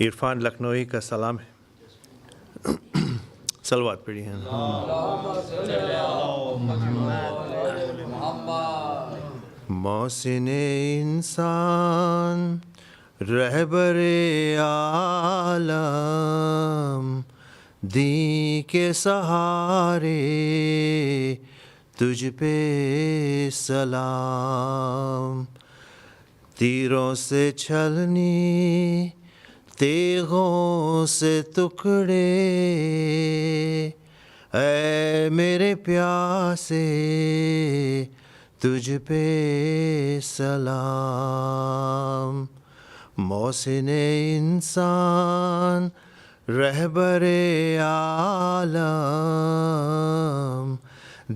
عرفان لکھنوئی کا سلام ہے. صلوات پڑھی ہیں. محسن انسان رہبر عالم دین کے سہارے تجھ پہ سلام. تیروں سے چھلنی تیغوں سے ٹکڑے اے میرے پیاسے تجھ پہ سلام. محسن انسان رہبر عالم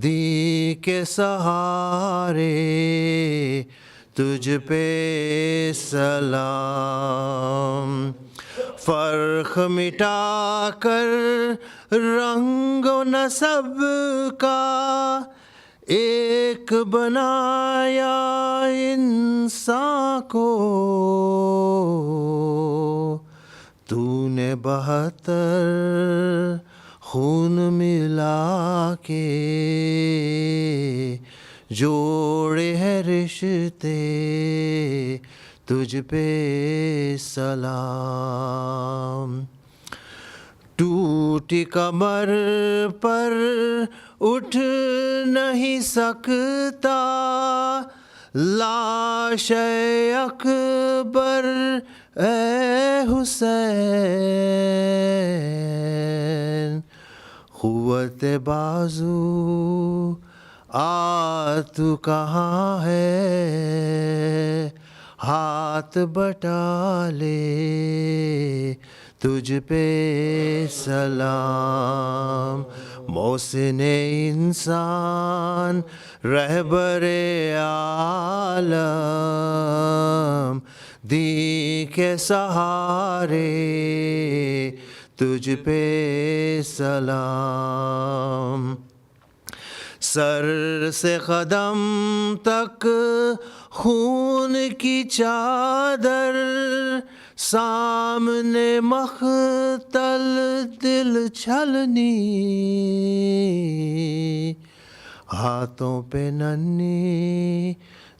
دین کے سہارے تجھ پہ سلام. فرق مٹا کر رنگ و نسب کا ایک بنایا انسان کو. تو نے 72 خون ملا کے جوڑے ہیں رشتے تجھ پہ سلام. ٹوٹی کمر پر اٹھ نہیں سکتا لاش اکبر اے حسین. قوت بازو تو کہاں ہے ہاتھ بٹا لے تجھ پہ سلام. محسن انسان رہبر عالم دین کے سہارے تجھ پہ سلام. سر سے قدم تک خون کی چادر سامنے مقتل دل چھلنی ہاتھوں پہ ننھی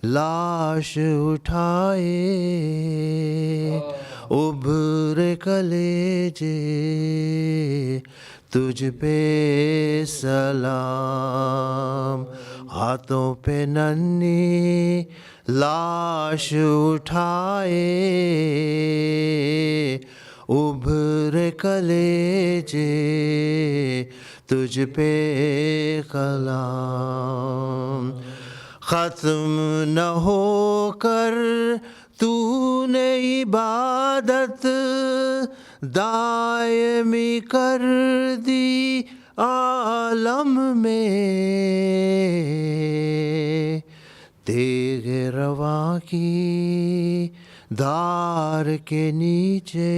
لاش اٹھائے ابھر کلیجے تجھ پہ سلام. ہاتھوں پہ ننھی لاش اٹھائے ابھر کلیجے تجھ پہ کلام. ختم نہ ہو کر تو نے عبادت دائمی کر دی عالم میں. تیغ رواں کی دھار کے نیچے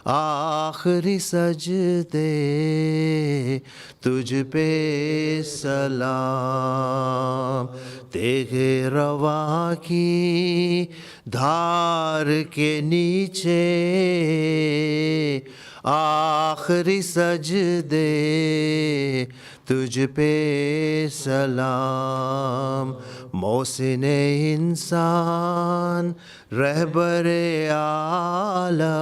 آخری سجدے تجھ پہ سلام. تیغ رواں کی دھار کے نیچے آخری سجدے تجھ پہ سلام. محسن انسان رہبر عالم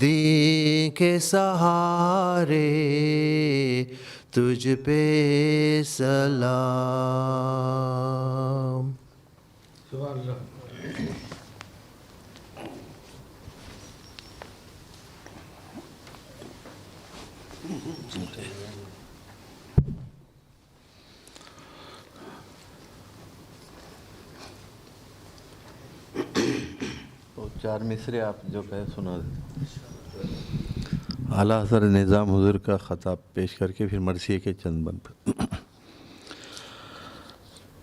دین کے سہارے تجھ پہ سلام. سبحان اللہ. تو 4 مصرے آپ جو کہے سنا دیں. اعلیٰ حضرت نظام حضور کا خطاب پیش کر کے پھر مرثیے کے چند بند.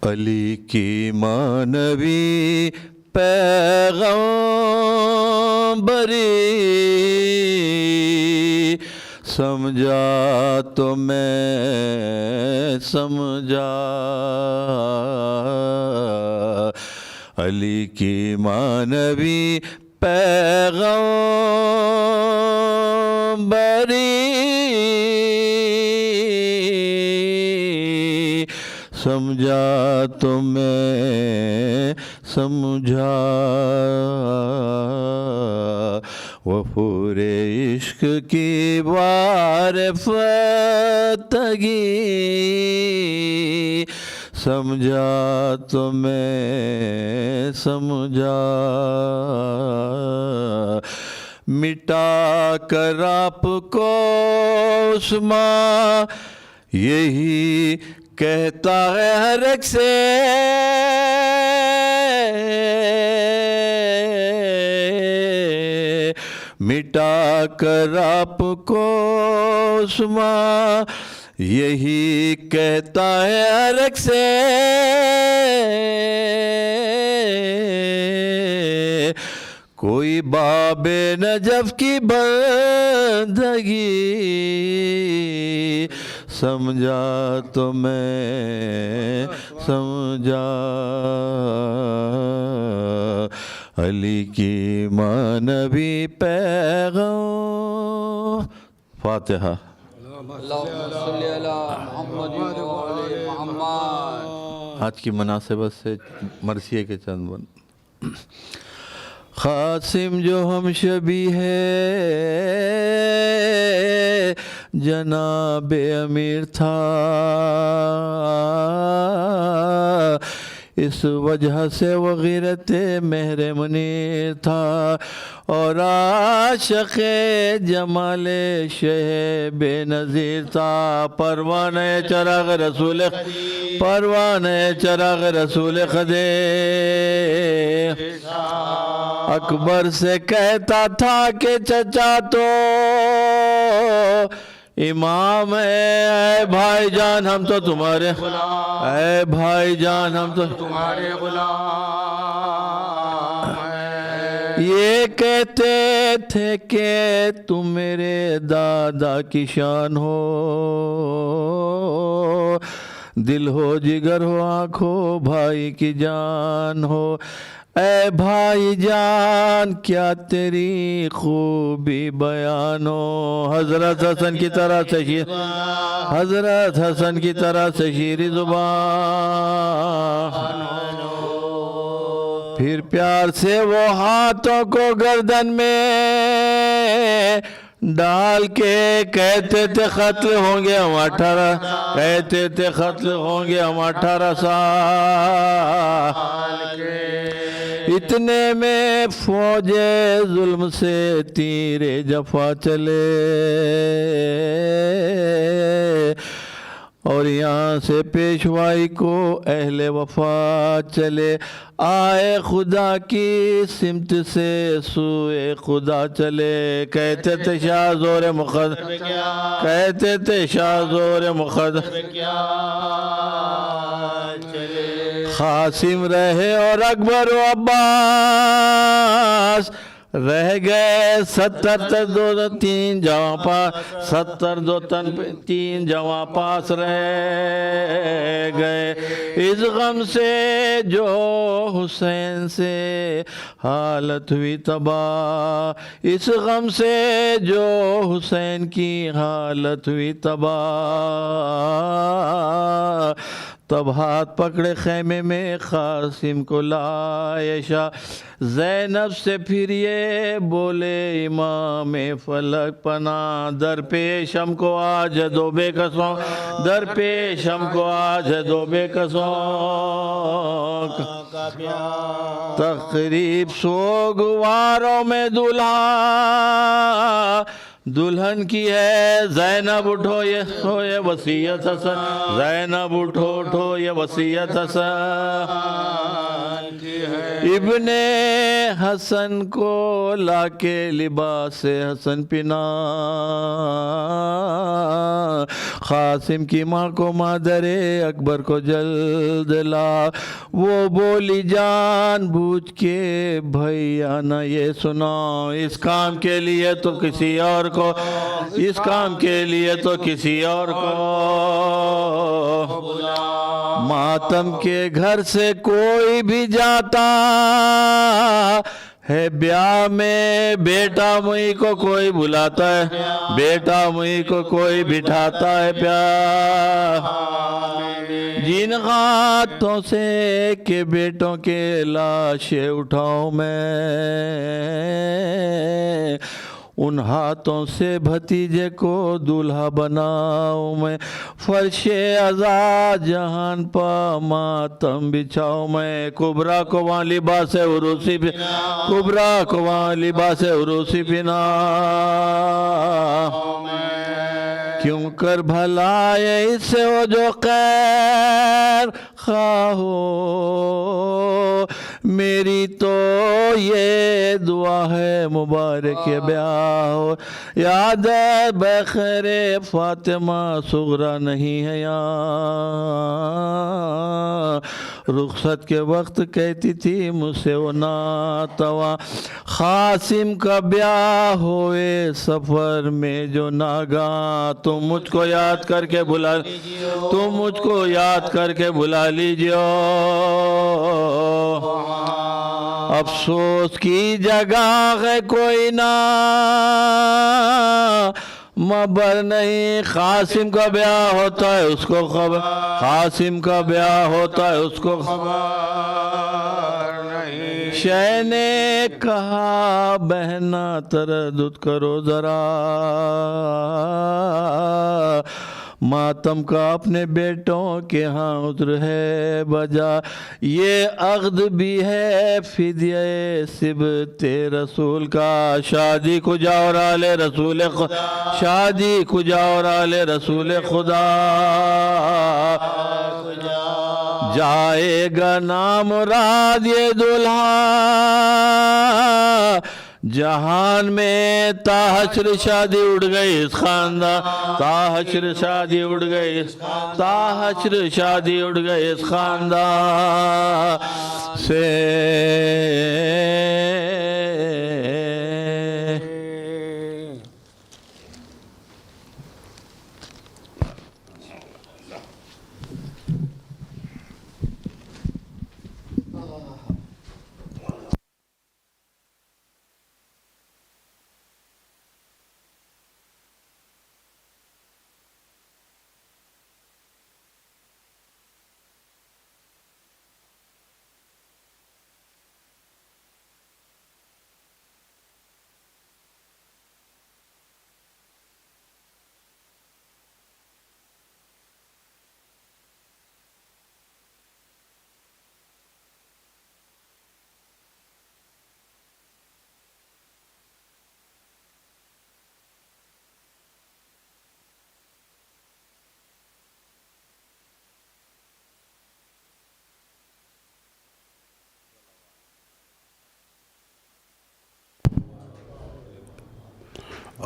علی کی مانوی پیغمبری سمجھا تو میں سمجھا علی کی مانوی پیغمبری سمجھا تو میں سمجھا وفور عشق کی معرفتگی سمجھا تو میں سمجھا مٹا کر آپ کو عثمان یہی کہتا ہے ہر ایک سے مٹا کر آپ کو عثمان یہی کہتا ہے ہر ایک سے کوئی باب نجف کی بندگی سمجھا تو میں سمجھا علی کی مانوی پیغام فاتحہ اللہم صلی علی محمد وعلی محمد. آج کی مناسبت سے مرثیے کے چند بند. قاسم جو ہم شبی ہے جناب امیر تھا اس وجہ سے وہ غیرت مہر منیر تھا اور عاشق جمال شہ بے نظیر تھا پروانہ چراغ رسول خدے اکبر سے کہتا تھا کہ چچا تو امام ہے اے بھائی جان ہم تو تمہارے اے بھائی جان ہم تو تمہارے غلام ہیں. یہ کہتے تھے کہ تم میرے دادا کی شان ہو دل ہو جگر ہو آنکھ ہو بھائی کی جان ہو اے بھائی جان کیا تیری خوبی بیان ہو حضرت حسن کی طرح سے شیریں زبان پھر پیار سے وہ ہاتھوں کو گردن میں ڈال کے کہتے تھے قتل ہوں گے ہم 18 سال اتنے میں فوج ظلم سے تیر جفا چلے اور یہاں سے پیشوائی کو اہل وفا چلے آئے خدا کی سمت سے سوئے خدا چلے کہتے تھے شاہ زور مقدر قاسم رہے اور اکبر و عباس رہ گئے 3 جواں پاس رہ گئے اس غم سے جو حسین سے حالت ہوئی تباہ اس غم سے جو حسین کی حالت ہوئی تباہ تب ہاتھ پکڑے خیمے میں قاسم کو لائے شاہ زینب سے پھر یہ بولے امام فلک پناہ درپیش ہم کو آج ہے دو بے قصوں تقریب سوگواروں میں دلہن کی ہے زینب اٹھو یہ وصیت حسن زینب اٹھو یہ وصیت حسن ابن حسن کو لا کے لباس حسن پنا قاسم کی ماں کو مادر اکبر کو جلد لا وہ بولی جان بوجھ کے بھیا نہ یہ سنا اس کام کے لیے تو کسی اور کو ماتم کے گھر سے کوئی بھی جاتا ہے بیاہ میں بیٹا مئی کو کوئی بلاتا ہے بیٹا مئی کو کوئی بٹھاتا ہے پیار جن ہاتھوں سے کہ بیٹوں کے لاشیں اٹھاؤں میں ان ہاتھوں سے بھتیجے کو دولہا بناؤں میں فرش عزا جہان پا ماتم بچھاؤں میں کبرا کو وہاں لباس عروسی کبرا کو وہاں لباس عروسی پہنا کیوں کر بھلا اس سے ہو جو خیر خواہ ہو میری تو یہ دعا ہے مبارک بیاہ ہو یاد ہے بخیر فاطمہ صغرا نہیں ہے یہاں رخصت کے وقت کہتی تھی مجھ سے وہ ناتواں قاسم کا بیاہ ہوئے سفر میں جو ناگاں تم مجھ کو یاد کر کے بلا تم مجھ کو یاد کر کے بلا لیجیے افسوس کی جگہ ہے کوئی نہ مبر نہیں قاسم کا بیاہ ہوتا ہے اس کو خبر قاسم کا بیاہ ہوتا ہے اس کو خبر نہیں شے نے کہا بہنا تردد کرو ذرا ماتم کا اپنے بیٹوں کے ہاں عذر ہے بجا یہ عقد بھی ہے فدیہ سبت رسول کا شادی کو جاؤ آل رسول خدا شادی کو جاؤ آل رسول خدا جائے گا نامراد یہ دلہا جہان میں تا حشر شادی اڑ گئی اس خاندان تا حشر شادی اڑ گئی تا حشر شادی اڑ گئی اس خاندان سے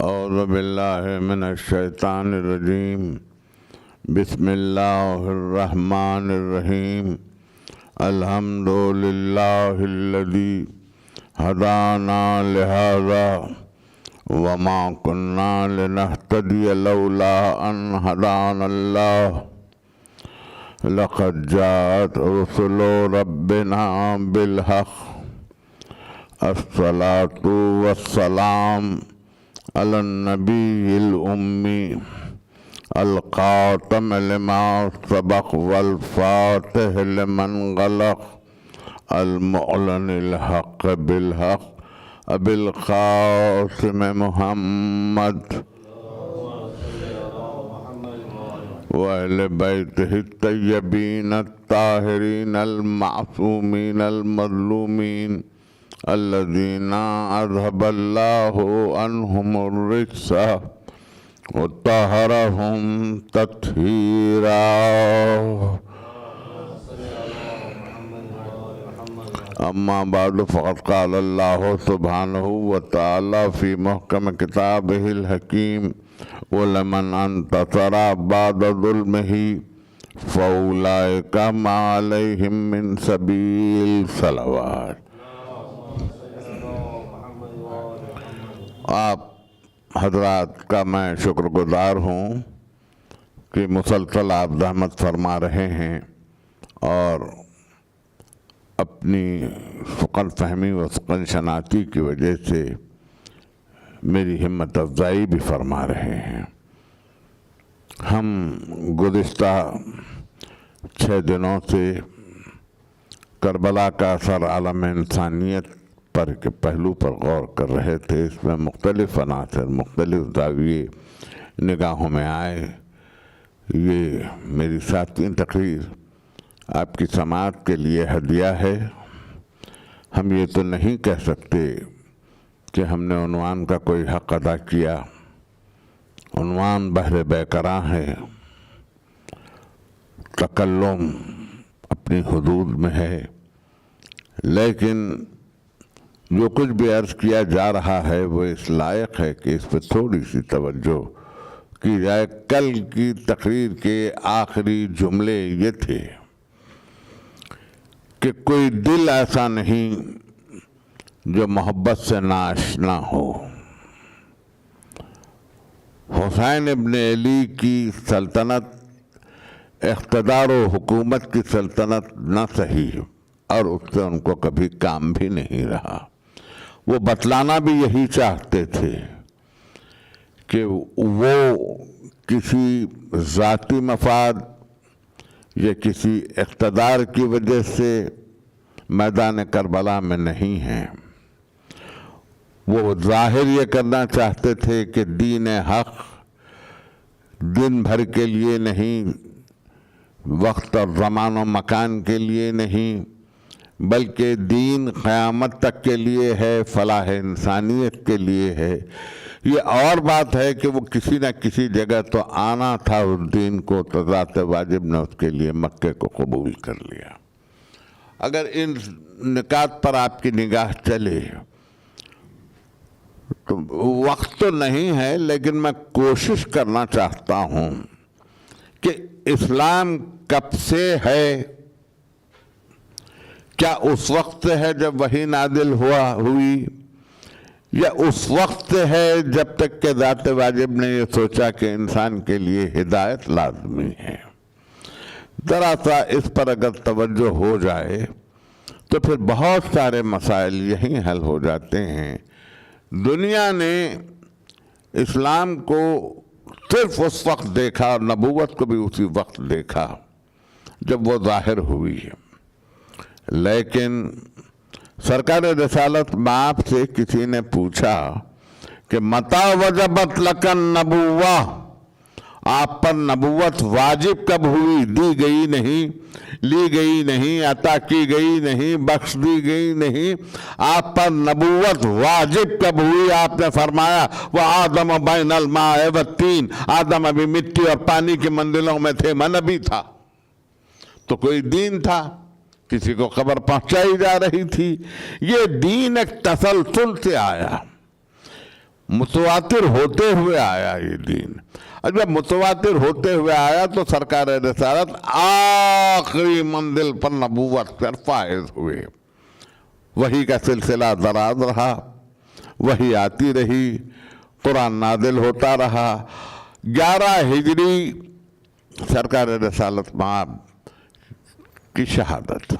اعوذ باللہ من الشیطان الرجیم بسم اللہ الرحمن الرحیم الحمد للہ الذی ہدانا لہذا وما كنا لنهتدي لولا ان هدانا الله لقد جاءت رسل ربنا بالحق الصلاة والسلام على النبي الأمي القاتم لما سبق والفاتح لمن غلق المعلن الحق بالحق أبي القاسم محمد وأهل بيته الطيبين الطاهرين المعصومين المظلومين الذين أذهب الله عنهم الرجس وطهرهم تطهيرا أما بعد فقد قال الله سبحانه وتعالى في محكم كتابه الحكيم ولمن انتصر بعد ظلمه فأولئك ما عليهم من سبيل صلوات. آپ حضرات کا میں شکر گزار ہوں کہ مسلسل آپ زحمت فرما رہے ہیں اور اپنی فقر فہمی و فقر شناختی کی وجہ سے میری ہمت افزائی بھی فرما رہے ہیں۔ ہم گزشتہ 6 دنوں سے کربلا کا اثر عالم انسانیت پر کے پہلو پر غور کر رہے تھے۔ اس میں مختلف عناصر، مختلف زاویے نگاہوں میں آئے۔ یہ میری 7ویں تقریر آپ کی سماعت کے لیے ہدیہ ہے۔ ہم یہ تو نہیں کہہ سکتے کہ ہم نے عنوان کا کوئی حق ادا کیا۔ عنوان بحر بیکراں ہے، تکلم اپنی حدود میں ہے، لیکن جو کچھ بھی عرض کیا جا رہا ہے وہ اس لائق ہے کہ اس پہ تھوڑی سی توجہ کی جائے۔ کل کی تقریر کے آخری جملے یہ تھے کہ کوئی دل ایسا نہیں جو محبت سے ناآشنا ہو۔ حسین ابن علی کی سلطنت اقتدار و حکومت کی سلطنت نہ سہی اور اس سے ان کو کبھی کام بھی نہیں رہا۔ وہ بتلانا بھی یہی چاہتے تھے کہ وہ کسی ذاتی مفاد یا کسی اقتدار کی وجہ سے میدان کربلا میں نہیں ہیں۔ وہ ظاہر یہ کرنا چاہتے تھے کہ دین حق دن بھر کے لیے نہیں، وقت اور زمان و مکان کے لیے نہیں، بلکہ دین قیامت تک کے لیے ہے، فلاح انسانیت کے لیے ہے۔ یہ اور بات ہے کہ وہ کسی نہ کسی جگہ تو آنا تھا اس دین کو، تو ذات واجب نے اس کے لیے مکے کو قبول کر لیا۔ اگر ان نکات پر آپ کی نگاہ چلے تو وقت تو نہیں ہے، لیکن میں کوشش کرنا چاہتا ہوں کہ اسلام کب سے ہے؟ کیا اس وقت ہے جب وحی نازل ہوئی، یا اس وقت ہے جب تک کہ ذات واجب نے یہ سوچا کہ انسان کے لیے ہدایت لازمی ہے؟ ذرا سا اس پر اگر توجہ ہو جائے تو پھر بہت سارے مسائل یہیں حل ہو جاتے ہیں۔ دنیا نے اسلام کو صرف اس وقت دیکھا اور نبوت کو بھی اسی وقت دیکھا جب وہ ظاہر ہوئی ہے، لیکن سرکار رسالت مآب سے کسی نے پوچھا کہ متى وجبت لک النبوہ، آپ پر نبوت واجب کب ہوئی؟ دی گئی نہیں، لی گئی نہیں، عطا کی گئی نہیں، بخش دی گئی نہیں، آپ پر نبوت واجب کب ہوئی؟ آپ نے فرمایا وَآدَمَ بَيْنَ الْمَاءِ وَالطِّينِ، آدم ابھی مٹی اور پانی کی منزلوں میں تھے، میں نبی تھا۔ تو کوئی دین تھا، کسی کو خبر پہنچائی جا رہی تھی۔ یہ دین ایک تسلسل سے آیا، متواتر ہوتے ہوئے آیا یہ دین۔ اور جب متواتر ہوتے ہوئے آیا تو سرکار رسالت آخری منزل پر نبوت پر فائز ہوئے۔ وحی کا سلسلہ دراز رہا، وحی آتی رہی، قرآن نازل ہوتا رہا۔ 11 ہجری سرکار رسالت مآب کی شہادت،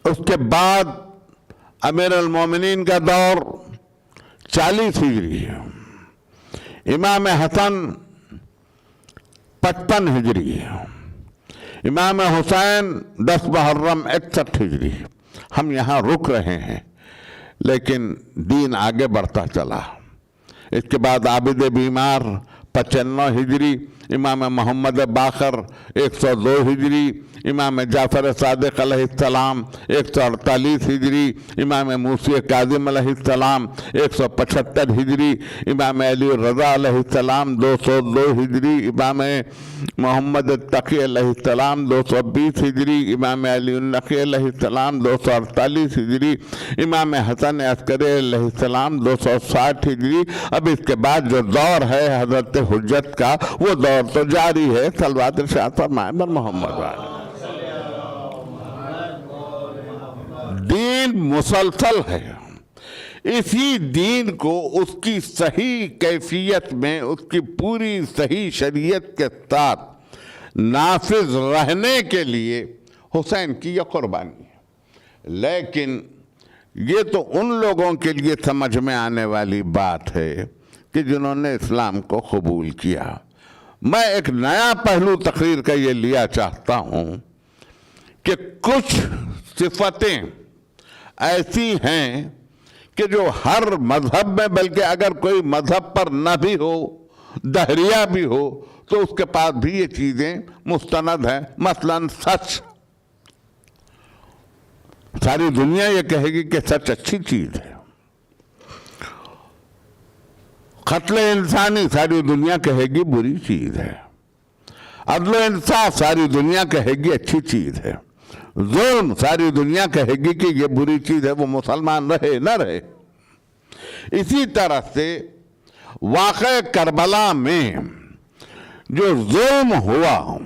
اس کے بعد امیر المومنین کا دور 40 ہجری، امام حسن 55 ہجری، امام حسین 10 محرم 61 ہجری۔ ہم یہاں رک رہے ہیں، لیکن دین آگے بڑھتا چلا۔ اس کے بعد عابد بیمار 95 ہجری، امام محمد باقر 102 ہجری، امام جعفر صادق علیہ السلام 148 ہجری، امام موسی کاظم علیہ السلام 175 ہجری، امام علی الرضا علیہ السلام 202 ہجری، امام محمد التقی علیہ السلام 220 ہجری، امام علی النقی علیہ السلام 248 ہجری، امام حسن عسکری علیہ السلام 260 ہجری۔ اب اس کے بعد جو دور ہے حضرت حجت کا، وہ دور تو جاری ہے۔ صلوات ارشاد فرمائیں بر محمد وآلہ۔ دین مسلسل ہے، اسی دین کو اس کی صحیح کیفیت میں، اس کی پوری صحیح شریعت کے ساتھ نافذ رہنے کے لیے حسین کی یہ قربانی ہے۔ لیکن یہ تو ان لوگوں کے لیے سمجھ میں آنے والی بات ہے کہ جنہوں نے اسلام کو قبول کیا. میں ایک نیا پہلو تقریر کا یہ لیا چاہتا ہوں کہ کچھ صفتیں ایسی ہیں کہ جو ہر مذہب میں، بلکہ اگر کوئی مذہب پر نہ بھی ہو، دہریہ بھی ہو، تو اس کے پاس بھی یہ چیزیں مستند ہیں. مثلا سچ. ساری دنیا یہ کہے گی کہ سچ اچھی چیز ہے. قتل انسانی ساری دنیا کہے گی بری چیز ہے. عدل و انصاف ساری دنیا کہے گی اچھی چیز ہے. ظلم ساری دنیا کہے گی کہ یہ بری چیز ہے، وہ مسلمان رہے نہ رہے. اسی طرح سے واقع کربلا میں جو ظلم ہوا،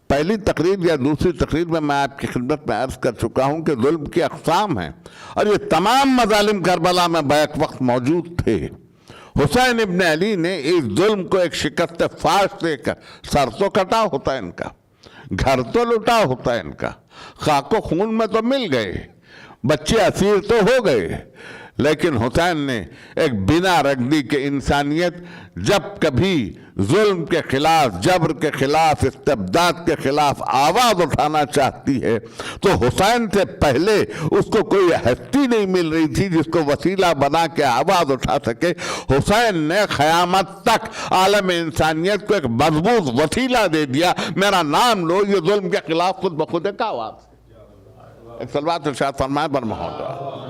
پہلی تقریر یا دوسری تقریر میں آپ کی خدمت میں عرض کر چکا ہوں کہ ظلم کی اقسام ہیں، اور یہ تمام مظالم کربلا میں بیک وقت موجود تھے. حسین ابن علی نے اس ظلم کو ایک شکست فاش دے کر، سر تو کٹا ہوتا ہے ان کا، گھر تو لٹا ہوتا ہے ان کا، خاک و خون میں تو مل گئے، بچے اسیر تو ہو گئے، لیکن حسین نے ایک بنا رکھ دی کہ انسانیت جب کبھی ظلم کے خلاف، جبر کے خلاف، استبداد کے خلاف آواز اٹھانا چاہتی ہے تو حسین سے پہلے اس کو کوئی ہستی نہیں مل رہی تھی جس کو وسیلہ بنا کے آواز اٹھا سکے. حسین نے قیامت تک عالم انسانیت کو ایک مضبوط وسیلہ دے دیا. میرا نام لو، یہ ظلم کے خلاف خود بخود ایک آواز. ایک صلوات ارشاد فرمائے بر محمد.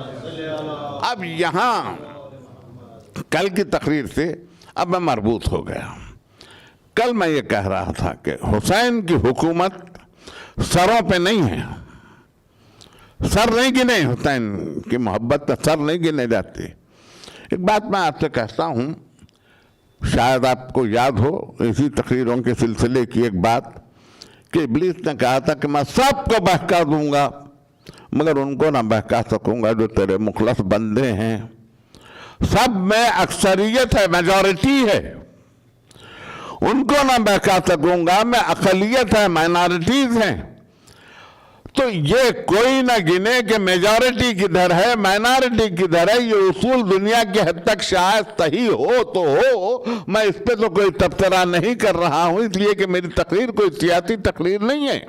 اب یہاں کل کی تقریر سے اب میں مربوط ہو گیا. کل میں یہ کہہ رہا تھا کہ حسین کی حکومت سروں پہ نہیں ہے. سر نہیں گنے، حسین کی محبت پہ سر نہیں گنے جاتے. ایک بات میں آپ سے کہتا ہوں، شاید آپ کو یاد ہو اسی تقریروں کے سلسلے کی ایک بات کہ ابلیس نے کہا تھا کہ میں سب کو بہکا دوں گا مگر ان کو نہ بہکا سکوں گا جو تیرے مخلص بندے ہیں. سب میں اکثریت ہے، میجورٹی ہے، ان کو نہ بہکا سکوں گا. میں اقلیت ہے، مائنارٹیز ہیں. تو یہ کوئی نہ گنے کہ میجورٹی کدھر ہے، مائنارٹی کدھر ہے. یہ اصول دنیا کی حد تک شاید صحیح ہو تو ہو، میں اس پہ تو کوئی تبصرہ نہیں کر رہا ہوں، اس لیے کہ میری تقریر کوئی سیاسی تقریر نہیں ہے.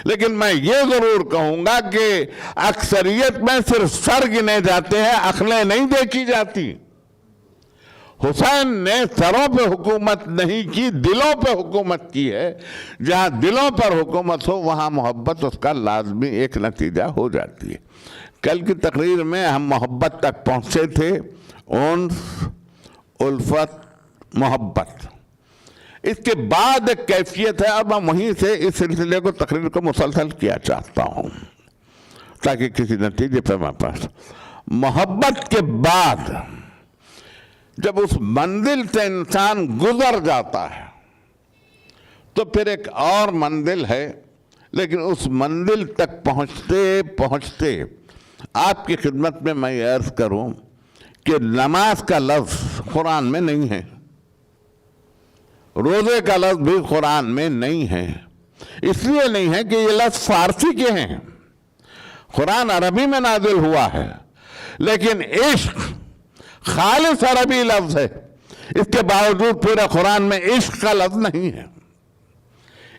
لیکن میں یہ ضرور کہوں گا کہ اکثریت میں صرف سر گنے جاتے ہیں، عقلیں نہیں دیکھی جاتی. حسین نے سروں پہ حکومت نہیں کی، دلوں پہ حکومت کی ہے. جہاں دلوں پر حکومت ہو وہاں محبت اس کا لازمی ایک نتیجہ ہو جاتی ہے. کل کی تقریر میں ہم محبت تک پہنچے تھے، انس، الفت، محبت. اس کے بعد ایک کیفیت ہے، اور میں وہیں سے اس سلسلے کو تقریر کو مسلسل کیا چاہتا ہوں تاکہ کسی نتیجے پہ میں پاس. محبت کے بعد جب اس منزل سے انسان گزر جاتا ہے تو پھر ایک اور منزل ہے. لیکن اس منزل تک پہنچتے پہنچتے آپ کی خدمت میں یہ عرض کروں کہ نماز کا لفظ قرآن میں نہیں ہے، روزے کا لفظ بھی قرآن میں نہیں ہے. اس لیے نہیں ہے کہ یہ لفظ فارسی کے ہیں، قرآن عربی میں نازل ہوا ہے، لیکن عشق خالص عربی لفظ ہے. اس کے باوجود پورے قرآن میں عشق کا لفظ نہیں ہے.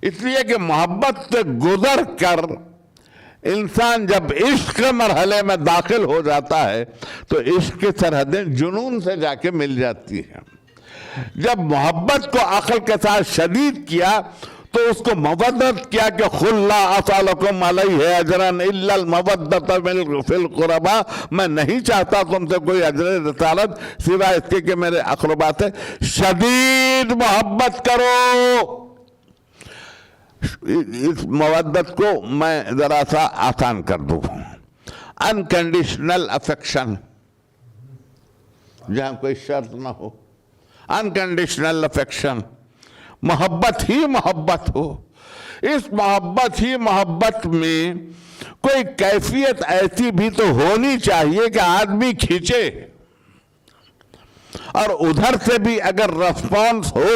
اس لیے کہ محبت سے گزر کر انسان جب عشق کے مرحلے میں داخل ہو جاتا ہے تو عشق کی سرحدیں جنون سے جا کے مل جاتی ہیں. جب محبت کو عقل کے ساتھ شدید کیا تو اس کو مودت کیا کہ قُل لَا أَسْأَلُكُمْ عَلَيْهِ أَجْرًا إِلَّا الْمَوَدَّةَ فِي الْقُرْبَى. میں نہیں چاہتا تم سے کوئی اجر رسالت سوائے اس کے کہ میرے اقربات سے شدید محبت کرو. اس مودت کو میں ذرا سا آسان کر دوں. انکنڈیشنل افیکشن، جہاں کوئی شرط نہ ہو، انکنڈیشنل افیکشن، محبت ہی محبت ہو. اس محبت ہی محبت میں کوئی کیفیت ایسی بھی تو ہونی چاہیے کہ آدمی کھینچے، اور ادھر سے بھی اگر رسپانس ہو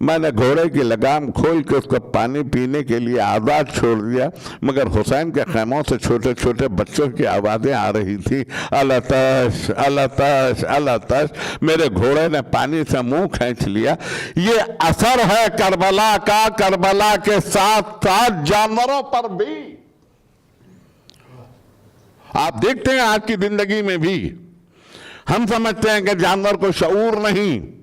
میں نے گھوڑے کی لگام کھول کے اس کو پانی پینے کے لیے آزاد چھوڑ دیا، مگر حسین کے خیموں سے چھوٹے چھوٹے بچوں کی آوازیں آ رہی تھی، الاتش الاتش الاتش۔ میرے گھوڑے نے پانی سے منہ کھینچ لیا۔ یہ اثر ہے کربلا کا، کربلا کے ساتھ ساتھ جانوروں پر بھی۔ آپ دیکھتے ہیں آج کی زندگی میں بھی ہم سمجھتے ہیں کہ جانور کو شعور نہیں،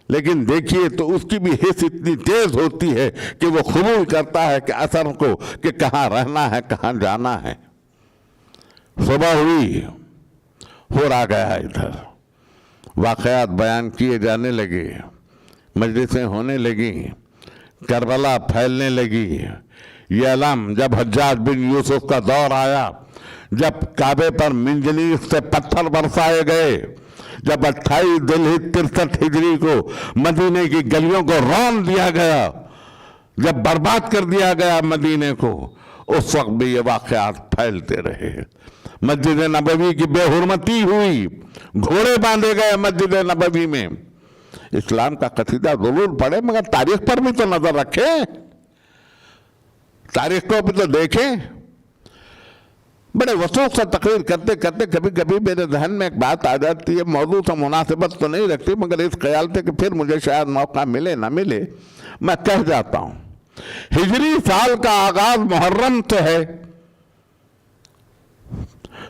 لیکن دیکھیے تو اس کی بھی حس اتنی تیز ہوتی ہے کہ وہ قبول کرتا ہے کہ اثر کو، کہ کہاں رہنا ہے کہاں جانا ہے۔ صبح ہوئی، ہو رہا گیا ادھر، واقعات بیان کیے جانے لگے، مجلسیں ہونے لگیں، کربلا پھیلنے لگی۔ یہ علم جب حجاج بن یوسف کا دور آیا، جب کعبے پر منجنیق سے پتھر برسائے گئے، جب 28 ذوالحجہ 63 ہجری کو مدینے کی گلیوں کو رون دیا گیا، جب برباد کر دیا گیا مدینے کو، اس وقت بھی یہ واقعات پھیلتے رہے۔ مسجد نبوی کی بے حرمتی ہوئی، گھوڑے باندھے گئے مسجد نبوی میں۔ اسلام کا قصیدہ ضرور پڑھیں مگر تاریخ پر بھی تو نظر رکھیں، تاریخ کو بھی تو دیکھیں۔ بڑے وسوخ سے تقریر کرتے کرتے کبھی کبھی میرے ذہن میں ایک بات آ جاتی ہے، موضوع سے مناسبت تو نہیں رکھتی مگر اس خیال سے کہ پھر مجھے شاید موقع ملے نہ ملے، میں کہہ جاتا ہوں۔ ہجری سال کا آغاز محرم سے ہے۔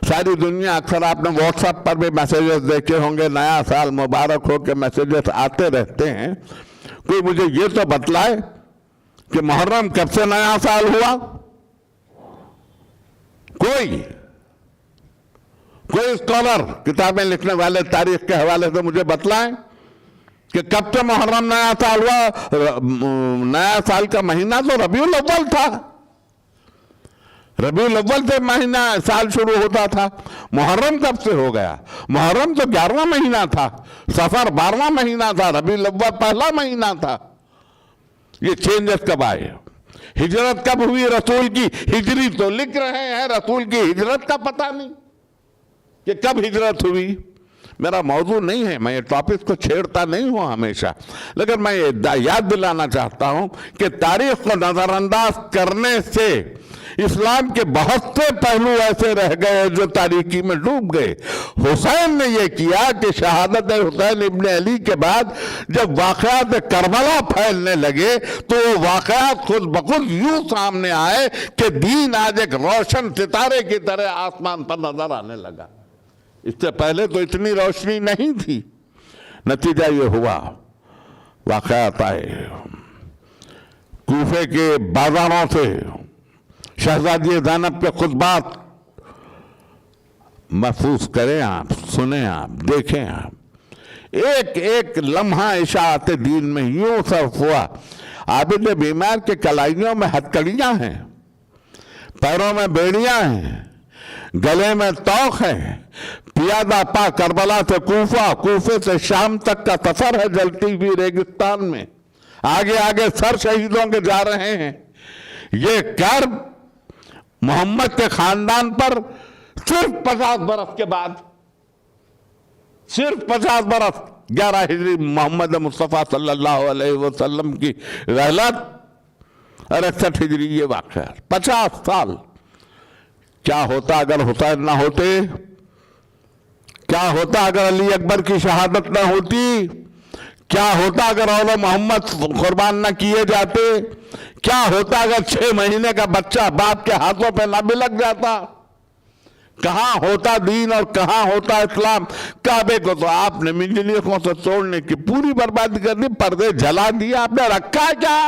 ساری دنیا، اکثر آپ نے واٹس ایپ پر بھی میسیجز دیکھے ہوں گے، نیا سال مبارک ہو کے میسیجز آتے رہتے ہیں۔ کوئی مجھے یہ تو بتلائے کہ محرم کب سے نیا سال ہوا؟ کوئی اسکالر، کتابیں لکھنے والے تاریخ کے حوالے سے مجھے بتلائیں کہ کب سے محرم نیا سال ہوا؟ نیا سال کا مہینہ تو ربیع الاول تھا، ربیع الاول سے مہینہ سال شروع ہوتا تھا۔ محرم کب سے ہو گیا؟ محرم تو 11واں مہینہ تھا، صفر 12واں مہینہ تھا، ربیع الاول پہلا مہینہ تھا۔ یہ چینجز کب آئے؟ ہجرت کب ہوئی رسول کی؟ ہجری تو لکھ رہے ہیں، رسول کی ہجرت کا پتہ نہیں کہ کب ہجرت ہوئی۔ میرا موضوع نہیں ہے، میں یہ ٹاپک کو چھیڑتا نہیں ہوں ہمیشہ، لیکن میں یہ یاد دلانا چاہتا ہوں کہ تاریخ کو نظر انداز کرنے سے اسلام کے بہت سے پہلو ایسے رہ گئے جو تاریکی میں ڈوب گئے۔ حسین نے یہ کیا کہ شہادت حسین ابن علی کے بعد جب واقعات کربلا پھیلنے لگے تو وہ واقعات خود بخود یوں سامنے آئے کہ دین آج ایک روشن ستارے کی طرح آسمان پر نظر آنے لگا۔ اس سے پہلے تو اتنی روشنی نہیں تھی۔ نتیجہ یہ ہوا، واقعات آئے، کوفے کے بازاروں سے شہزادی زینب کے خطبات محفوظ کریں آپ، سنیں آپ، دیکھیں آپ۔ ایک ایک لمحہ اشاعت دین میں یوں صرف ہوا۔ عابد بیمار کے کلائیوں میں ہتکڑیاں ہیں، پیروں میں بیڑیاں ہیں، گلے میں توق ہے، پیادہ پا کربلا سے کوفہ، کوفے سے شام تک کا سفر ہے جلتی ہوئی ریگستان میں، آگے آگے سر شہیدوں کے جا رہے ہیں۔ یہ کرب محمد کے خاندان پر صرف 50 برس کے بعد، صرف 50 برس، 11 ہجری محمد مصطفیٰ صلی اللہ علیہ وسلم کی رحلت اور 61 ہجری یہ واقعہ، 50 سال۔ کیا ہوتا اگر حسین نہ ہوتے؟ کیا ہوتا اگر علی اکبر کی شہادت نہ ہوتی؟ کیا ہوتا اگر اول محمد قربان نہ کیے جاتے؟ کیا ہوتا اگر 6 مہینے کا بچہ باپ کے ہاتھوں پہ نہ بلک جاتا؟ کہاں ہوتا دین اور کہاں ہوتا اسلام؟ کعبے کو تو آپ نے منجنیقوں سے توڑنے کی پوری بربادی کر دی، پردے جلا دیے، آپ نے رکھا کیا؟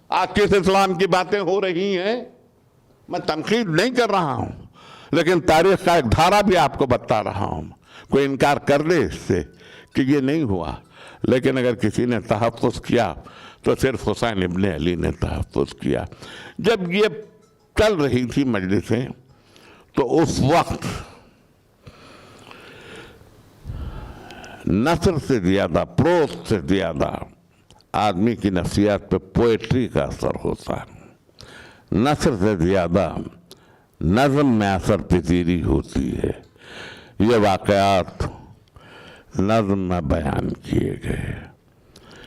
آج کس اسلام کی باتیں ہو رہی ہیں؟ میں تنقید نہیں کر رہا ہوں، لیکن تاریخ کا ایک دھارا بھی آپ کو بتا رہا ہوں۔ کوئی انکار کر دے اس سے کہ یہ نہیں ہوا، لیکن اگر کسی نے تحفظ کیا تو صرف حسین ابن علی نے تحفظ کیا۔ جب یہ چل رہی تھی مجلسیں تو اس وقت نثر سے زیادہ، پروز سے زیادہ آدمی کی نفسیات پہ پوئٹری کا اثر ہوتا ہے، نثر سے زیادہ نظم میں اثر پذیری ہوتی ہے۔ یہ واقعات نظم میں بیان کیے گئے،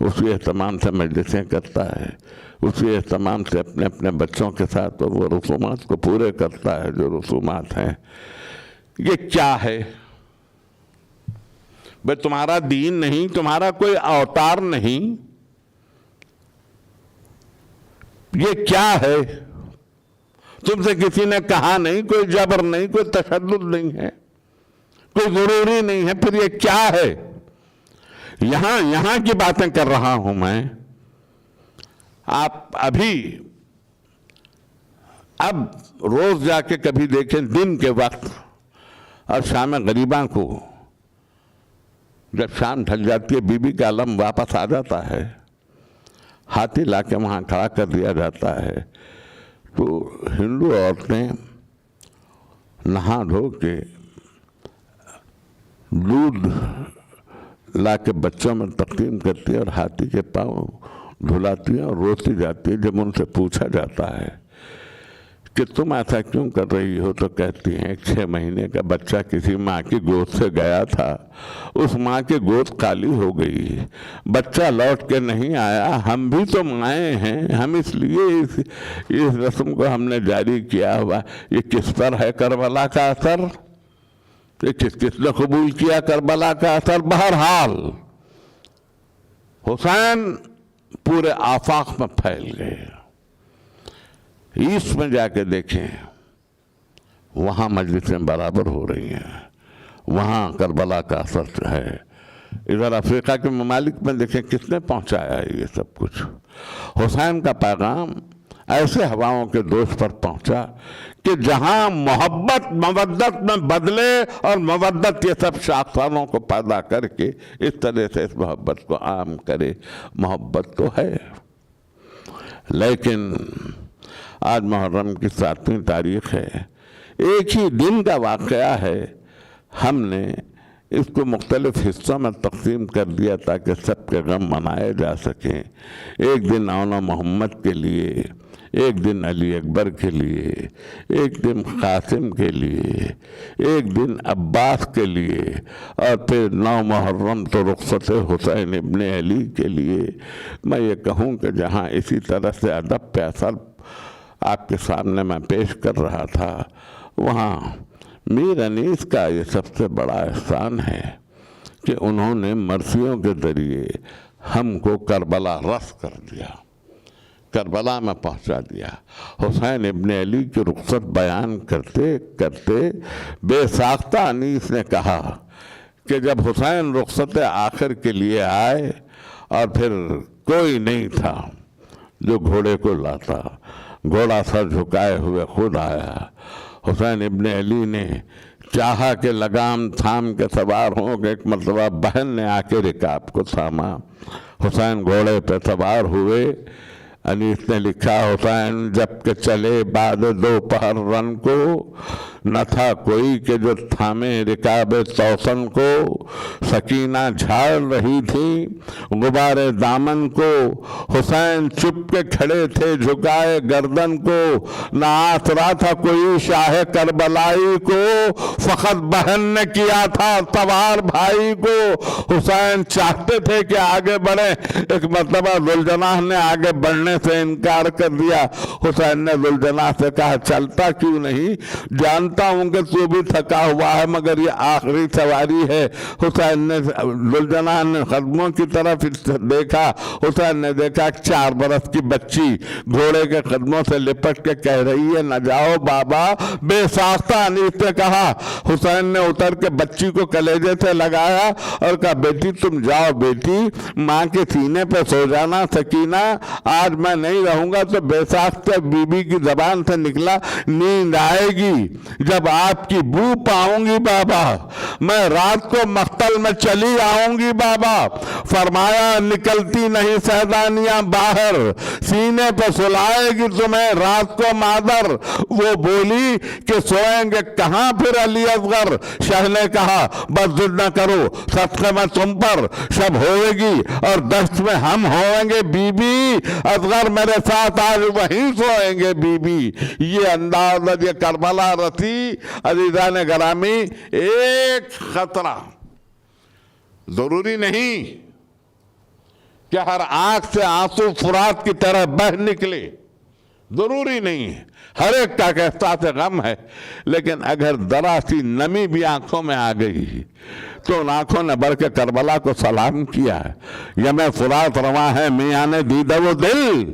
اسی اہتمام سے مجلسیں کرتا ہے، اسی اہتمام سے اپنے اپنے بچوں کے ساتھ وہ رسومات کو پورے کرتا ہے جو رسومات ہیں۔ یہ کیا ہے؟ بھئی تمہارا دین نہیں، تمہارا کوئی اوتار نہیں، یہ کیا ہے؟ تم سے کسی نے کہا نہیں، کوئی جبر نہیں، کوئی تشدد نہیں ہے، کوئی ضروری نہیں ہے، پھر یہ کیا ہے؟ یہاں کی باتیں کر رہا ہوں میں۔ آپ اب روز جا کے کبھی دیکھیں دن کے وقت اور شام غریباں کو، جب شام ڈھل جاتی ہے بی بی کا علم واپس آ جاتا ہے، ہاتھی لا کے وہاں کھڑا کر دیا جاتا ہے، تو ہندو عورتیں نہا دھو کے دودھ لا کے بچوں میں تقسیم کرتی ہے اور ہاتھی کے پاؤں دھلاتی ہیں اور روتی جاتی ہے۔ جب ان سے پوچھا جاتا ہے کہ تم ایسا کیوں کر رہی ہو تو کہتی ہیں 6 مہینے کا بچہ کسی ماں کی گود سے گیا تھا، اس ماں کی گود خالی ہو گئی، بچہ لوٹ کے نہیں آیا، ہم بھی تو مائیں ہیں، ہم اس لیے اس رسم کو ہم نے جاری کیا ہوا۔ یہ کس پر ہے کربلا کا اثر؟ یہ کس نے قبول کیا کربلا کا اثر؟ بہرحال حسین پورے آفاق میں پھیل گئے۔ ایسٹ میں جا کے دیکھیں، وہاں مجلسیں برابر ہو رہی ہیں، وہاں کربلا کا اثر ہے۔ ادھر افریقہ کے ممالک میں دیکھیں کس نے پہنچایا ہے یہ سب کچھ۔ حسین کا پیغام ایسے ہواؤں کے دوش پر پہنچا کہ جہاں محبت مودت میں بدلے اور مودت یہ سب شاخسانوں کو پیدا کر کے اس طرح سے اس محبت کو عام کرے۔ محبت تو ہے، لیکن آج محرم کی 7ویں تاریخ ہے، ایک ہی دن کا واقعہ ہے، ہم نے اس کو مختلف حصوں میں تقسیم کر دیا تاکہ سب کے غم منائے جا سکیں۔ ایک دن اونا محمد کے لیے، ایک دن علی اکبر کے لیے، ایک دن قاسم کے لیے، ایک دن عباس کے لیے، اور پھر 9 محرم تو رخصت حسین ابن علی کے لیے۔ میں یہ کہوں کہ جہاں اسی طرح سے ادب پہ اثر آپ کے سامنے میں پیش کر رہا تھا، وہاں میر انیس کا یہ سب سے بڑا احسان ہے کہ انہوں نے مرثیوں کے ذریعے ہم کو کربلا رس کر دیا، کربلا میں پہنچا دیا۔ حسین ابن علی کی رخصت بیان کرتے کرتے بے ساختہ انیس نے کہا کہ جب حسین رخصت آخر کے لیے آئے اور پھر کوئی نہیں تھا جو گھوڑے کو لاتا، گھوڑا سر جھکائے ہوئے خود آیا۔ حسین ابن علی نے چاہا کہ لگام تھام کے سوار ہوں کہ ایک مرتبہ بہن نے آ کے رکاب کو تھاما، حسین گھوڑے پہ سوار ہوئے۔ انیس نے لکھا حسین جب کہ چلے بعد دوپہر رن کو، نہ تھا کوئی کہ جو تھامے رکاب توسن کو، سکینہ جھاڑ رہی تھی غبار دامن کو، حسین چپ کے کھڑے تھے جھکائے گردن کو، نہ آسرا تھا کوئی شاہ کربلائی کو، فقط بہن نے کیا تھا سوار بھائی کو۔ حسین چاہتے تھے کہ آگے بڑھیں، ایک مرتبہ ذوالجناح نے آگے بڑھنے سے انکار کر دیا۔ حسین نے ذوالجناح سے کہا چلتا کیوں نہیں، جانتا ہوں کہ تو بھی تھکا ہوا ہے مگر یہ آخری سواری ہے۔ حسین نے ذوالجناح نے قدموں کی طرف دیکھا، حسین نے دیکھا 4 برس کی بچی گھوڑے کے قدموں سے لپٹ کے کہہ رہی ہے نہ جاؤ بابا۔ بے ساختہ انیس نے کہا، حسین نے اتر کے بچی کو کلیجے سے لگایا اور کہا بیٹی تم جاؤ بیٹی، ماں کے سینے پہ سو جانا سکینہ، آج میں نہیں رہوں گا۔ تو بے ساختہ بی بی کی زبان سے نکلا نیند آئے گی جب آپ کی بو پاؤں گی بابا، میں رات کو مقتل میں چلی آؤں گی بابا۔ فرمایا نکلتی نہیں سیدانیاں باہر، سینے پہ سلائے گی تمہیں رات کو مادر۔ وہ بولی کہ سوئیں گے کہاں پھر علی اصغر، شاہ نے کہا بس ضد نہ کرو صدقے میں تم پر شب ہوئے گی اور دشت میں ہم ہوئیں گے بی بی، اصغر میرے ساتھ آج وہیں سوئیں گے بی بی۔ یہ انداز یہ کربلا رسی عزیزان گرامی، ایک خطرہ ضروری نہیں کہ ہر آنکھ سے آنسو فرات کی طرح بہ نکلے، ضروری نہیں ہے، ہر ایک کا احساس غم ہے، لیکن اگر ذرا سی نمی بھی آنکھوں میں آ گئی تو ان آنکھوں نے بڑھ کے کربلا کو سلام کیا ہے۔ یم فرات رواں ہے میاں نے دیدہ وہ دل،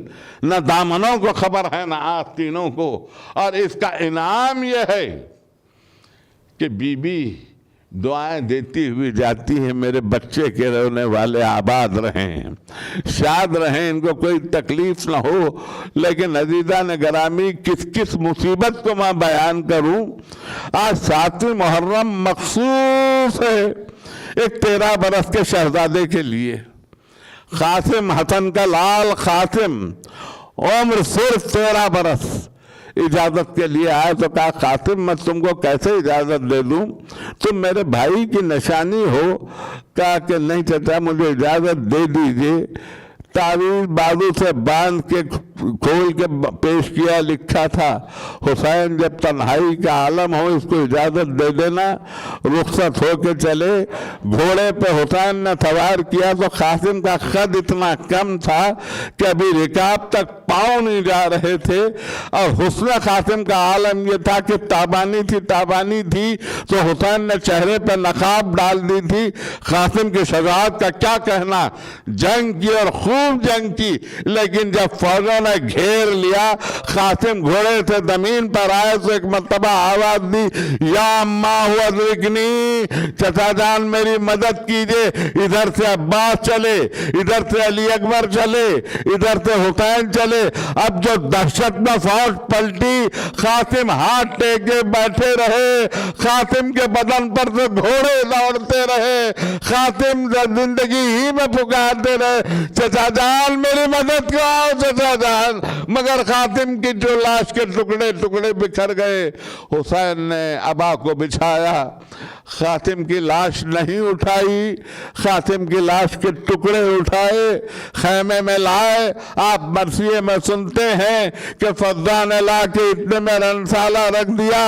نہ دامنوں کو خبر ہے نہ آستینوں کو۔ اور اس کا انعام یہ ہے کہ بی بی دعائیں دیتی ہوئی جاتی ہیں، میرے بچے کے رونے والے آباد رہیں، شاد رہیں، ان کو کوئی تکلیف نہ ہو۔ لیکن عزیزان گرامی، کس کس مصیبت کو میں بیان کروں۔ آج 7 محرم مخصوص ہے ایک 13 برس کے شہزادے کے لیے، قاسم حسن کا لال قاسم، عمر صرف 13 برس۔ اجازت کے لیے آئے تو کہا قاسم میں تم کو کیسے اجازت دے دوں، تم میرے بھائی کی نشانی ہو۔ کہا کہ نہیں چچا مجھے اجازت دے دیجئے۔ تعویذ بازو سے باندھ کے کھول کے پیش کیا، لکھا تھا حسین جب تنہائی کا عالم ہو اس کو اجازت دے دینا۔ رخصت ہو کے چلے، گھوڑے پہ حسین نے سوار کیا تو قاسم کا قد اتنا کم تھا کہ ابھی رکاب تک پاؤں نہیں جا رہے تھے، اور حسن قاسم کا عالم یہ تھا کہ تابانی تھی تو حسین نے چہرے پہ نقاب ڈال دی تھی۔ قاسم کی شجاعت کا کیا کہنا، جنگ کی اور خوب جنگ کی، لیکن جب فوجوں نے گھیر لیا، قاسم گھوڑے سے زمین پر آئے تو ایک مرتبہ آواز دی، یا اماں ہوا ادرکنی، چچا جان میری مدد کیجئے۔ ادھر سے عباس چلے، ادھر سے علی اکبر چلے، ادھر سے حسین چلے۔ اب جو دہشت میں فوج پلٹی، قاسم ہاتھ ٹیکے بیٹھے رہے، قاسم کے بدن پر سے گھوڑے دوڑتے رہے، قاسم زندگی ہی میں پکارتے رہے، چچا جان میری مدد کراؤ چچا جان۔ مگر قاسم کی جو لاش کے ٹکڑے ٹکڑے بکھر گئے۔ حسین نے عبا کو بچھایا، قاسم کی لاش نہیں اٹھائی، قاسم کی لاش کے ٹکڑے اٹھائے، خیمے میں لائے۔ آپ مرثیے میں سنتے ہیں کہ فضا نے لا کے اتنے میں رنسالہ رکھ دیا،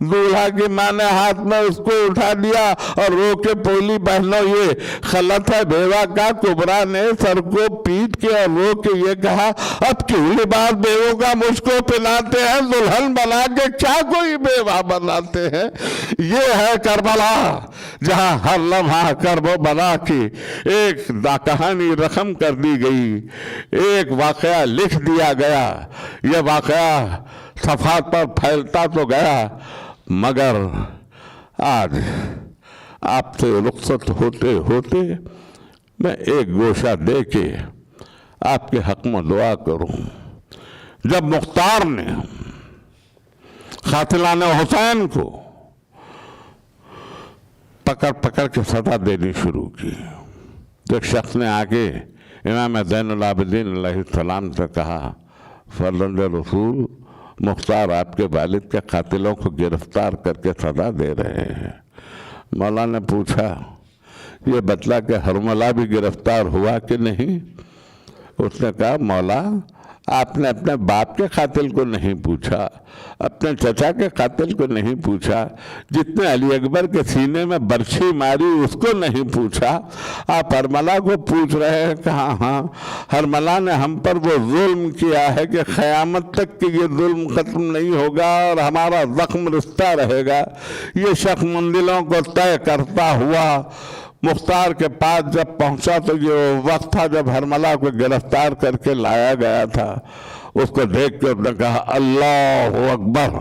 دولہا کی ماں نے ہاتھ میں اس کو اٹھا دیا اور رو کے بولی بہنوں یہ غلط ہے بیوہ کا۔ کبرا نے سر کو پیٹ کے اور رو کے یہ کہا، اب کیوں لباس بیووں کا مجھ کو پہناتے ہیں، دلہن بنا کے کیا کوئی بیوہ بناتے ہیں۔ یہ ہے کربلا جہاں ہر لمحہ کرب و بلا کی ایک کہانی رقم کر دی گئی، ایک واقعہ لکھ دیا گیا۔ یہ واقعہ صفحات پر پھیلتا تو گیا، مگر آج آپ سے رخصت ہوتے ہوتے میں ایک گوشہ دے کے آپ کے حق میں دعا کروں۔ جب مختار نے قاتلان حسین کو پکڑ کے سزا دینی شروع کی، تو ایک شخص نے آگے امام زین العابدین علیہ السلام سے کہا، فرزند رسول مختار آپ کے والد کے قاتلوں کو گرفتار کر کے سزا دے رہے ہیں۔ مولا نے پوچھا، یہ بتلا کہ حرملہ بھی گرفتار ہوا کہ نہیں؟ اس نے کہا، مولا آپ نے اپنے باپ کے قاتل کو نہیں پوچھا، اپنے چچا کے قاتل کو نہیں پوچھا، جتنے علی اکبر کے سینے میں برچھی ماری اس کو نہیں پوچھا، آپ حرملہ کو پوچھ رہے ہیں۔ کہا ہاں، حرملہ نے ہم پر وہ ظلم کیا ہے کہ قیامت تک کہ یہ ظلم ختم نہیں ہوگا اور ہمارا زخم رستہ رہے گا۔ یہ شخص منزلوں کو طے کرتا ہوا مختار کے پاس جب پہنچا تو یہ وقت تھا جب حرملہ کو گرفتار کر کے لایا گیا تھا۔ اس کو دیکھ کے اس نے کہا، اللہ اکبر۔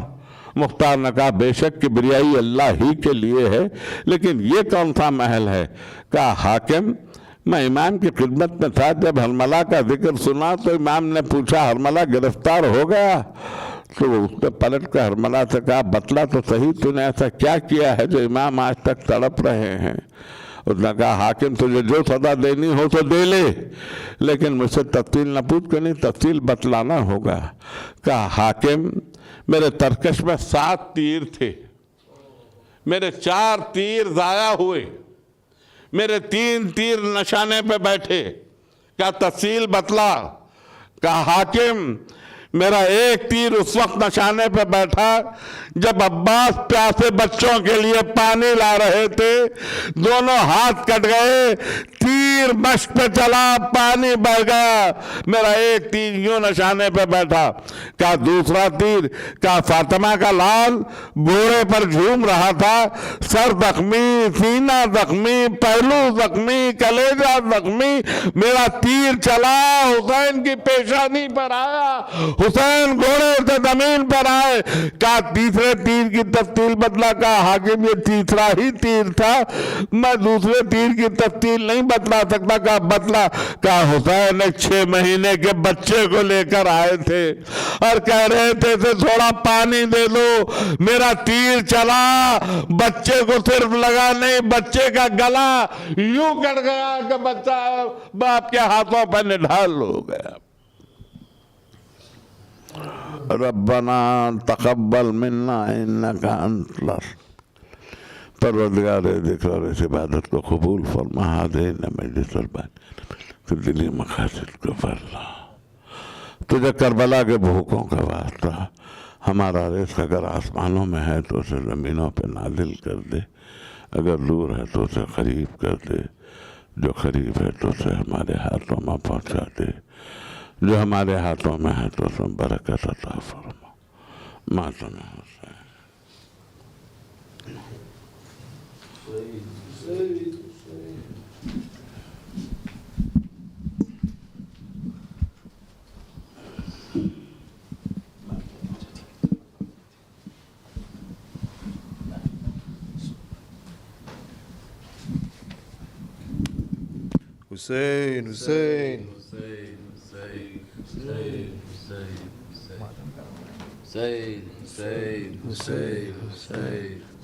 مختار نے کہا، بے شک کبریائی اللہ ہی کے لیے ہے، لیکن یہ کون سا محل ہے؟ کہا، حاکم میں امام کی خدمت میں تھا، جب حرملہ کا ذکر سنا تو امام نے پوچھا، حرملہ گرفتار ہو گیا؟ تو اس نے پلٹ کر حرملہ سے کہا، بتلا تو صحیح، تو نے ایسا کیا کیا ہے جو امام آج تک تڑپ رہے ہیں؟ اس نے کہا، حاکم تجھے جو سزا دینی ہو تو دے لے، لیکن مجھ سے تفصیل نہ پوچھ کے نہیں، تفصیل بتلانا ہوگا۔ کہا، حاکم میرے ترکش میں 7 تیر تھے، میرے 4 تیر ضائع ہوئے، میرے 3 تیر نشانے پہ بیٹھے۔ کہا، تفصیل بتلا۔ کہا، حاکم میرا 1 تیر اس وقت نشانے پہ بیٹھا جب عباس پیاسے بچوں کے لیے پانی لا رہے تھے، دونوں ہاتھ کٹ گئے، تیر تیر مشق پہ چلا، پانی بہ گیا، میرا ایک تیر یوں نشانے پہ بیٹھا، کہا دوسرا تیر، کہا فاطمہ کا لال گھوڑے پر جھوم رہا تھا، سر زخمی، سینہ زخمی، پہلو زخمی، کلیجہ زخمی، میرا تیر چلا حسین کی پیشانی پر آیا، حسین گھوڑے سے زمین پر آئے، کہا تیسرے تیر کی تفصیل بتلا، کہا حاکم یہ تیسرا ہی تیر تھا، میں دوسرے تیر کی تفصیل نہیں بتلا سکتا، کہا بتلا، کہا حسین 6 مہینے کے بچے کو لے کر آئے تھے اور کہہ رہے تھے اسے تھوڑا پانی دے دو، میرا تیر چلا، بچے کو صرف لگا نہیں، بچے کا گلا یوں کٹ گیا کہ بچہ باپ کے ہاتھوں پہ نڈھال ہو گیا۔ ربنا تقبل منا انکا انت پروردگار ذکر اور اس عبادت کو قبول فرما، ہذین مجلس البانی تو دلی مقاصد کو فرلا، تجھے کربلا کے بھوکوں کا واسطہ، ہمارا رزق اگر آسمانوں میں ہے تو اسے زمینوں پہ نازل کر دے، اگر دور ہے تو اسے قریب کر دے، جو قریب ہے تو اسے ہمارے ہاتھوں میں پہنچا دے، جو ہمارے ہاتھوں میں ہے تو اسے برکت عطا فرما۔ ماتم حسین حسین حسین حسین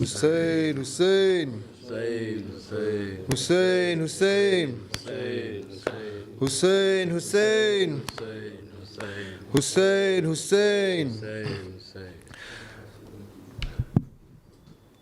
حسین حسین حسین حسین حسین حسین حسین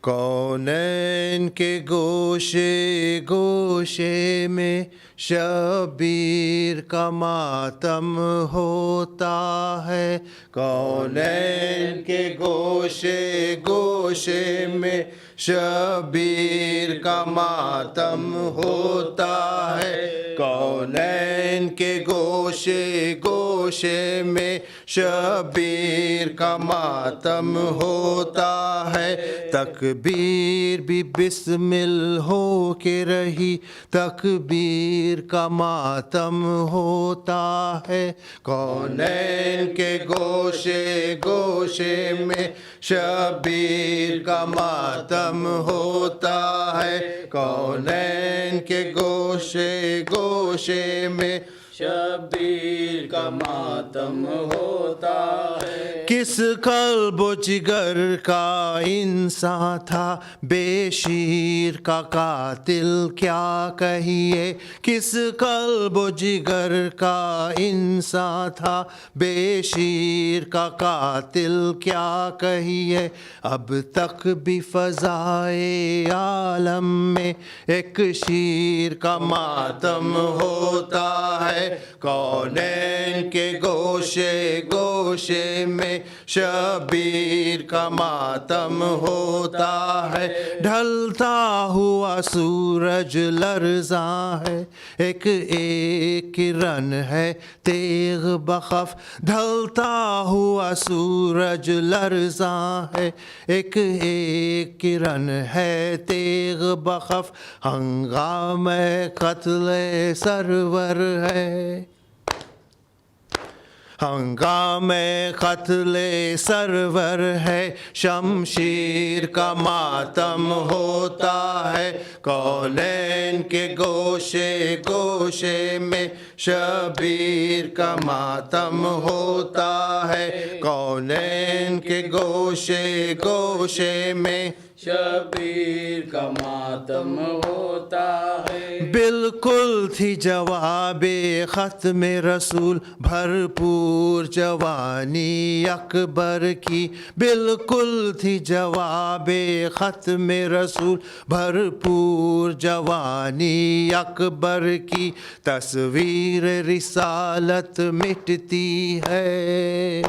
کونین کے گوشے گوشے میں شبیر کا ماتم ہوتا ہے، کونین کے گوشے گوشے میں شبیر کا ماتم ہوتا ہے، کونین کے گوشے گوشے میں شبیر کا ماتم ہوتا ہے، تکبیر بھی بسمل ہو کے رہی، تکبیر کا ماتم ہوتا ہے، کونین کے گوشے گوشے میں شبیر کا ماتم ہوتا ہے، کونین کے گوشے گوشے میں شبیر کا ماتم ہوتا ہے۔ کس قلب و جگر کا انسان تھا بے شیر کا قاتل کیا کہیے، کس قلب و جگر کا انسان تھا بے شیر کا قاتل کیا کہیے، اب تک بھی فضائے عالم میں ایک شیر کا ماتم ہوتا ہے، کونین کے گوشے گوشے میں شبیر کا ماتم ہوتا ہے، ڈھلتا ہوا سورج لرزاں ہے، ایک ایک کرن ہے تیغ بخف، ڈھلتا ہوا سورج لرزاں ہے، ایک ایک کرن ہے تیغ بخف، ہنگامہ قتل سرور ہے، ہنگامہ قتل سرور ہے، شمشیر کا ماتم ہوتا ہے، کونین کے گوشے گوشے میں شبیر کا ماتم ہوتا ہے، کونین کے گوشے گوشے میں شبیر کا ماتم ہوتا ہے۔ بالکل تھی جواب ختم رسول بھرپور جوانی اکبر کی، بالکل تھی جواب ختم رسول بھرپور جوانی اکبر کی، تصویر رسالت مٹتی ہے،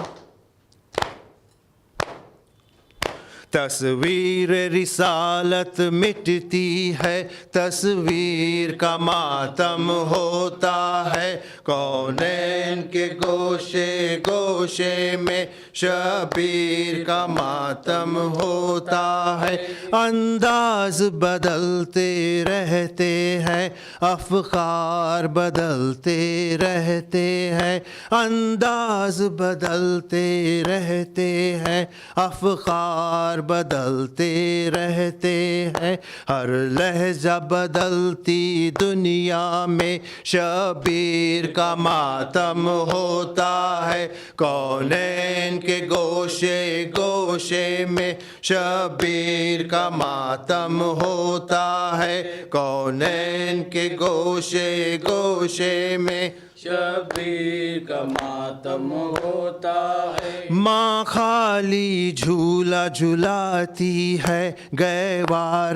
تصویر رسالت مٹتی ہے تصویر کا ماتم ہوتا ہے کونین کے گوشے گوشے میں شبیر کا ماتم ہوتا ہے انداز بدلتے رہتے ہیں افکار بدلتے رہتے ہیں انداز بدلتے رہتے ہیں افکار بدلتے رہتے ہیں ہر لہجہ بدلتی دنیا میں شبیر کا ماتم ہوتا ہے کونین کے گوشے گوشے میں شبیر کا ماتم ہوتا ہے کونین کے گوشے گوشے میں شبیر کا ماتم ہوتا ہے ماں خالی جھولا جھلاتی ہے گہوار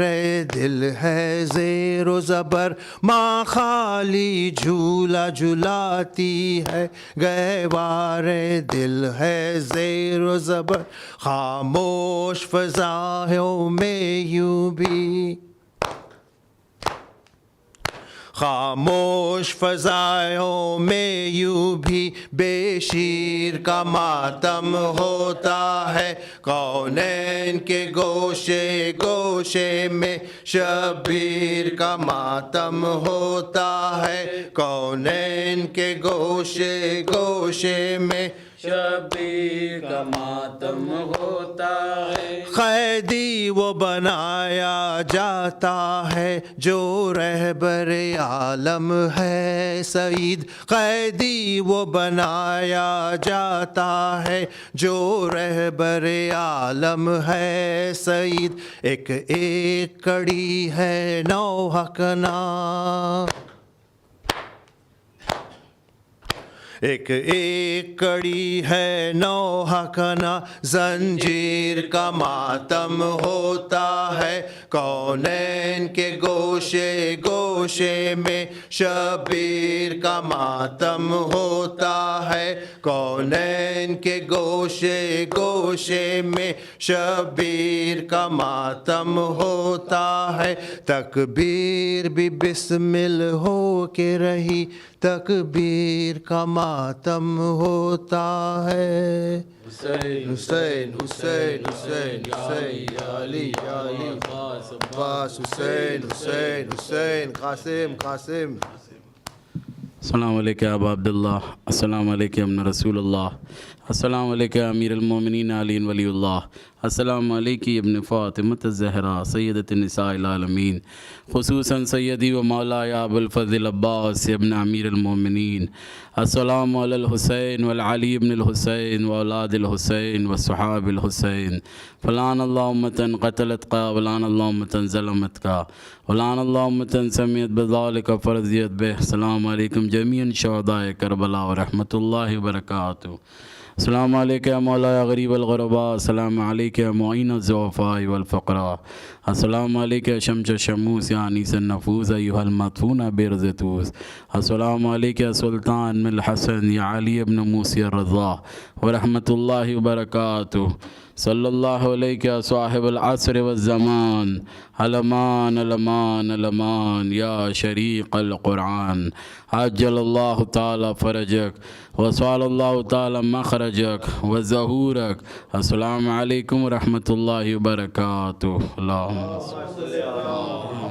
دل ہے زیر و زبر ماں خالی جھولا جھلاتی ہے گہوار دل ہے زیر و زبر خاموش فضاؤں میں یوں بھی خاموش فضاؤں میں یوں بھی بے شیر کا ماتم ہوتا ہے کونین کے گوشے گوشے میں شبیر کا ماتم ہوتا ہے کونین کے گوشے گوشے میں شبیر کا ماتم ہوتا ہے قیدی وہ بنایا جاتا ہے جو رہبر عالم ہے سعید قیدی وہ بنایا جاتا ہے جو رہبر عالم ہے سعید ایک ایک کڑی ہے نوحہ کا نام ایک ایک کڑی ہے نوحہ کا نا زنجیر کا ماتم ہوتا ہے کونین کے گوشے گوشے میں شبیر کا ماتم ہوتا ہے کونین کے گوشے گوشے میں شبیر کا ماتم ہوتا ہے تکبیر بھی بسمل ہو کے رہی تکبیر کا ماتم ہوتا ہے حسین حسین حسین حسین حسین علی علی عباس حسین حسین حسین قاسم قاسم السلام علیکم ابا عبداللہ السلام علیکم رسول اللہ السلام علیکم امیر المومنین علی ولی اللہ السلام علیکم ابن فاطمۃ الزہرا سیدۃ النساء العالمین خصوصاً سیدی و مولاي ابو الفضل عباس ابن امیر المومنین السلام علی الحسین والعلی ابن الحسین واولاد الحسین وصحاب الحسین فلان اللہ امتن قتلت کا ولان اللہ امتن ظلمت کا ولان اللہ امتن سمیت بذالک فرضیت بہ السلام علیکم جمیعاً شہداء کربلا ورحمۃ اللہ وبرکاتہ السلام علیکم مولاي غریب الغرباء السلام علیکم معین الضعفاء والفقراء السلام علیکم شمس شموس یا انیس النفوس ایہا المدفون برزتوس السلام علیکم سلطان من الحسن یا علی ابن موسی الرضا ورحمۃ اللہ وبرکاتہ صلی اللہ علیہ صاحب العصر والزمان علمان علمان علمان یا شریق القرآن عجل اللہ تعالی فرجک وصال اللہ تعالی مخرجک وظہورک السلام علیکم ورحمۃ اللہ وبرکاتہ اللہم صلی اللہ